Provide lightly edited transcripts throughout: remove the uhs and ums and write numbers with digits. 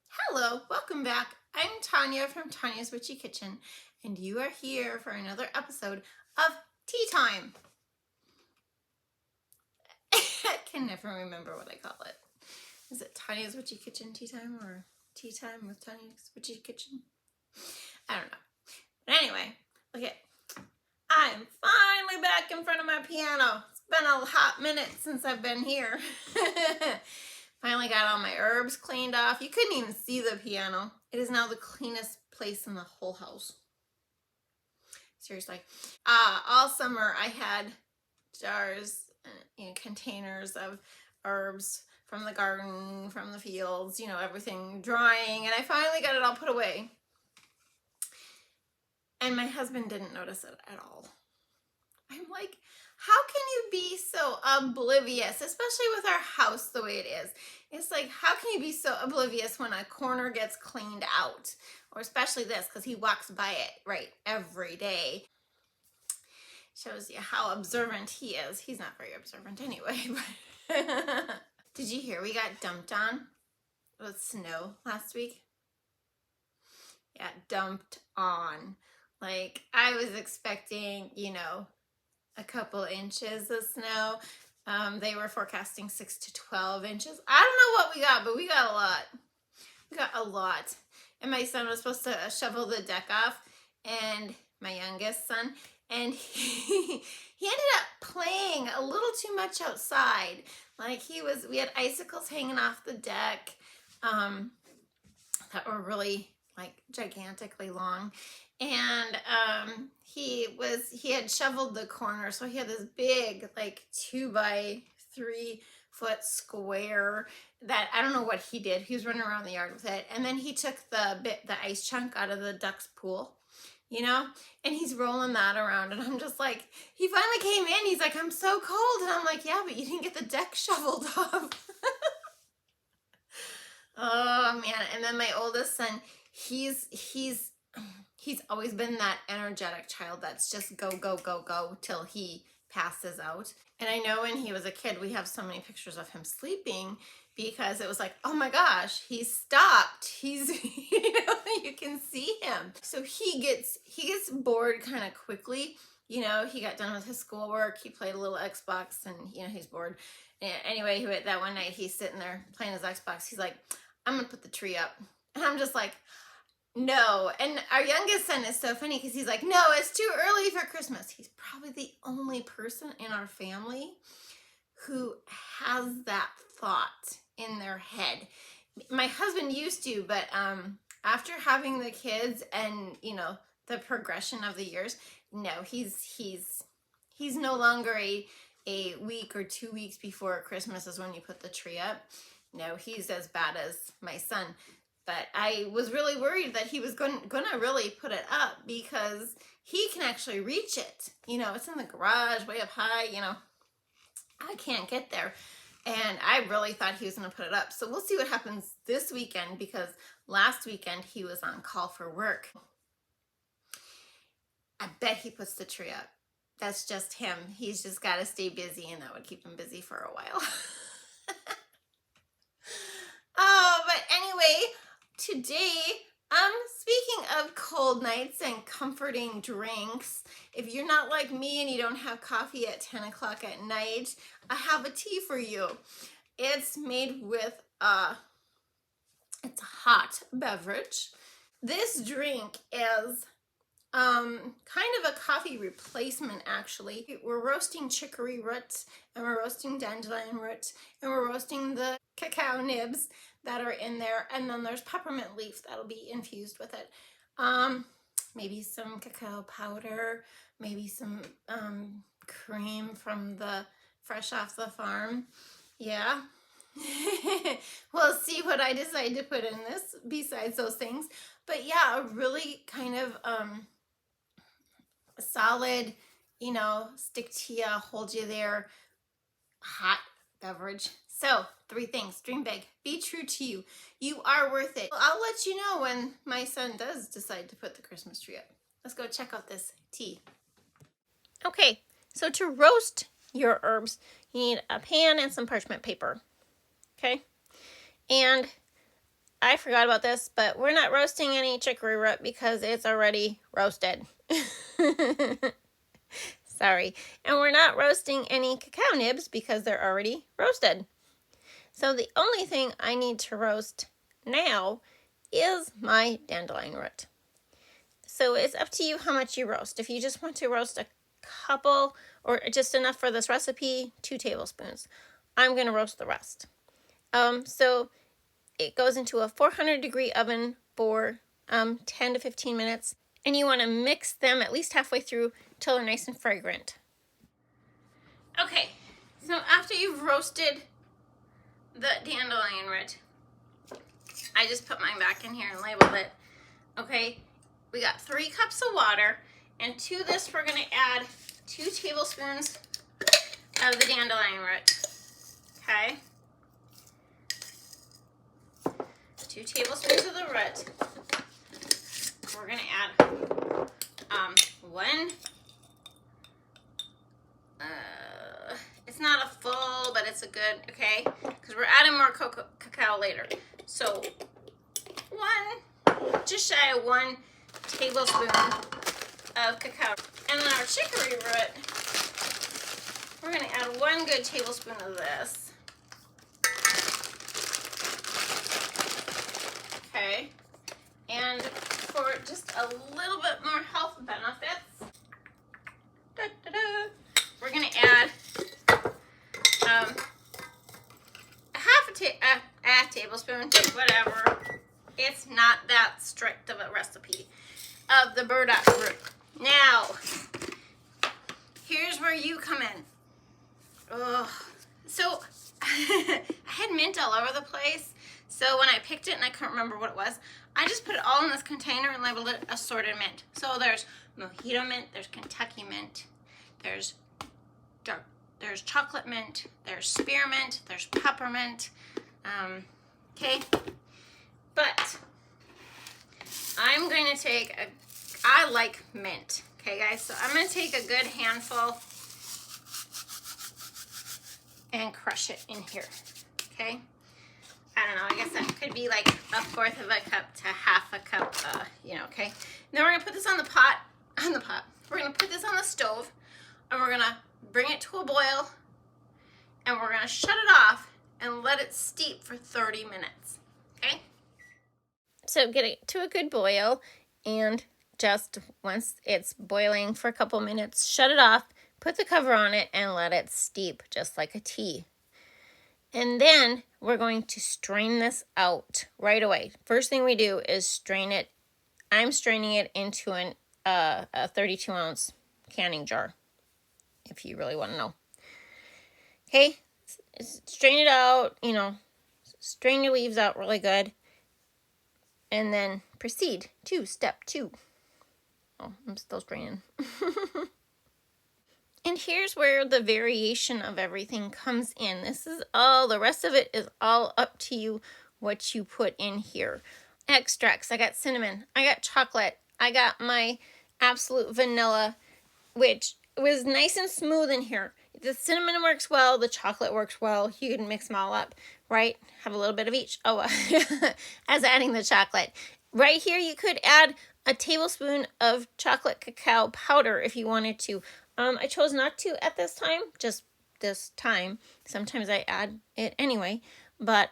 Hello, welcome back. I'm Tonya from Tonya's Witchy Kitchen, and you are here for another episode of Tea Time. I can never remember what I call it. Is it Tonya's Witchy Kitchen Tea Time or Tea Time with Tonya's Witchy Kitchen? I don't know. But anyway, okay. I'm finally back in front of my piano. It's been a hot minute since I've been here. Finally got all my herbs cleaned off. You couldn't even see the piano. It is now the cleanest place in the whole house. Seriously. All summer I had jars, containers of herbs from the garden, from the fields, everything drying, and I finally got it all put away. And my husband didn't notice it at all. I'm like, how can you be so oblivious, especially with our house the way it is? It's like, how can you be so oblivious when a corner gets cleaned out? Or especially this, because he walks by it, right, every day. Shows you how observant he is. He's not very observant anyway. But did you hear we got dumped on with snow last week? Yeah, dumped on. Like, I was expecting, a couple inches of snow. They were forecasting 6 to 12 inches. I don't know what we got, but we got a lot. We got a lot. And my son was supposed to shovel the deck off, and my youngest son, and he ended up playing a little too much outside. Like we had icicles hanging off the deck that were really like gigantically long. And he had shoveled the corner, so he had this big like 2 by 3 foot square that I don't know what he did. He was running around the yard with it, and then he took the ice chunk out of the duck's pool, and he's rolling that around, and I'm just like, he finally came in. He's like, I'm so cold, and I'm like, yeah, but you didn't get the deck shoveled off. Oh man! And then my oldest son, he's always been that energetic child that's just go, go, go, go till he passes out. And I know when he was a kid, we have so many pictures of him sleeping because it was like, oh my gosh, he stopped. He's, you can see him. So he gets bored kind of quickly. He got done with his schoolwork. He played a little Xbox and, he's bored. And anyway, that one night he's sitting there playing his Xbox. He's like, I'm going to put the tree up. And I'm just like, no. And our youngest son is so funny because he's like, no, it's too early for Christmas. He's probably the only person in our family who has that thought in their head. My husband used to, but after having the kids and, the progression of the years, no, he's no longer a week or 2 weeks before Christmas is when you put the tree up. No, he's as bad as my son. But I was really worried that he was going to really put it up because he can actually reach it. It's in the garage, way up high, I can't get there. And I really thought he was going to put it up. So we'll see what happens this weekend because last weekend he was on call for work. I bet he puts the tree up. That's just him. He's just got to stay busy, and that would keep him busy for a while. Oh, but anyway, today, speaking of cold nights and comforting drinks, if you're not like me and you don't have coffee at 10 o'clock at night, I have a tea for you. It's made with it's a hot beverage. This drink is kind of a coffee replacement, actually. We're roasting chicory roots, and we're roasting dandelion roots, and we're roasting the cacao nibs that are in there, and then there's peppermint leaf that'll be infused with it. Maybe some cacao powder, maybe some cream from the fresh off the farm. Yeah. We'll see what I decide to put in this besides those things. But yeah, a really kind of solid, stick to you, hold you there, hot beverage. So 3 things: dream big, be true to you. You are worth it. I'll let you know when my son does decide to put the Christmas tree up. Let's go check out this tea. Okay, so to roast your herbs, you need a pan and some parchment paper. Okay, and I forgot about this, but we're not roasting any chicory root because it's already roasted. Sorry. And we're not roasting any cacao nibs because they're already roasted. So the only thing I need to roast now is my dandelion root. So it's up to you how much you roast. If you just want to roast a couple or just enough for this recipe, 2 tablespoons. I'm going to roast the rest. So it goes into a 400-degree oven for 10 to 15 minutes. And you want to mix them at least halfway through till they're nice and fragrant. Okay, so after you've roasted the dandelion root, I just put mine back in here and labeled it. Okay, we got 3 cups of water, and to this we're going to add 2 tablespoons of the dandelion root. Okay, 2 tablespoons of the root. We're going to add 1. It's not a full, but it's a good, okay? Because we're adding more cacao later. So, just shy of 1 tablespoon of cacao. And then our chicory root, we're going to add 1 good tablespoon of this. Okay. And for just a little bit more health benefits, we're going to add a tablespoon, whatever. It's not that strict of a recipe of the burdock root. Now, here's where you come in. Ugh. So, I had mint all over the place. So when I picked it and I couldn't remember what it was, I just put it all in this container and labeled it assorted mint. So there's mojito mint, there's Kentucky mint, there's chocolate mint, there's spearmint, there's peppermint. Okay, but I'm going to take I like mint. Okay, guys, so I'm going to take a good handful and crush it in here. Okay. I don't know, I guess that could be like 1/4 of a cup to 1/2 a cup, okay. Now we're gonna put this on the pot. We're gonna put this on the stove, and we're gonna bring it to a boil, and we're gonna shut it off and let it steep for 30 minutes, okay? So get it to a good boil, and just once it's boiling for a couple minutes, shut it off, put the cover on it, and let it steep just like a tea. And then we're going to strain this out right away. First thing we do is strain it. I'm straining it into a 32-ounce canning jar, if you really want to know. Okay, strain it out, strain your leaves out really good. And then proceed to step 2. Oh, I'm still straining. And here's where the variation of everything comes in. The rest of it is all up to you what you put in here. Extracts, I got cinnamon, I got chocolate, I got my absolute vanilla, which was nice and smooth in here. The cinnamon works well, the chocolate works well. You can mix them all up, right? Have a little bit of each. Oh, as adding the chocolate. Right here, you could add a tablespoon of chocolate cacao powder if you wanted to. I chose not to at this time, just this time. Sometimes I add it anyway, but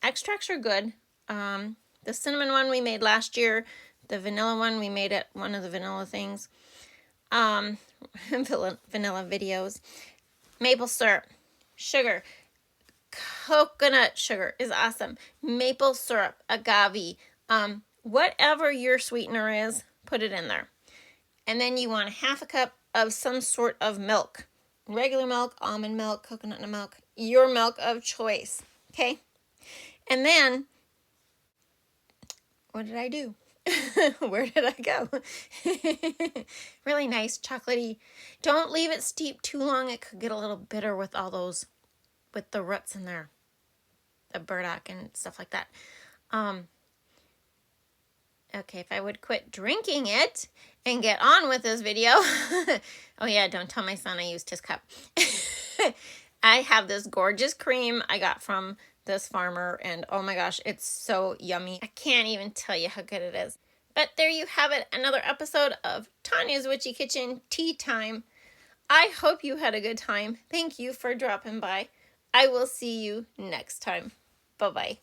extracts are good. The cinnamon one we made last year, the vanilla one we made at one of the vanilla things, vanilla videos. Maple syrup, sugar, coconut sugar is awesome. Maple syrup, agave, whatever your sweetener is, put it in there. And then you want 1/2 cup of some sort of milk. Regular milk, almond milk, coconut milk, your milk of choice, okay? And then, what did I do? Where did I go? Really nice, chocolatey. Don't leave it steep too long. It could get a little bitter with all those, with the roots in there. The burdock and stuff like that. Okay, if I would quit drinking it and get on with this video. Oh yeah, don't tell my son I used his cup. I have this gorgeous cream I got from this farmer, and oh my gosh, it's so yummy. I can't even tell you how good it is. But there you have it, another episode of Tonya's Witchy Kitchen Tea Time. I hope you had a good time. Thank you for dropping by. I will see you next time. Bye-bye.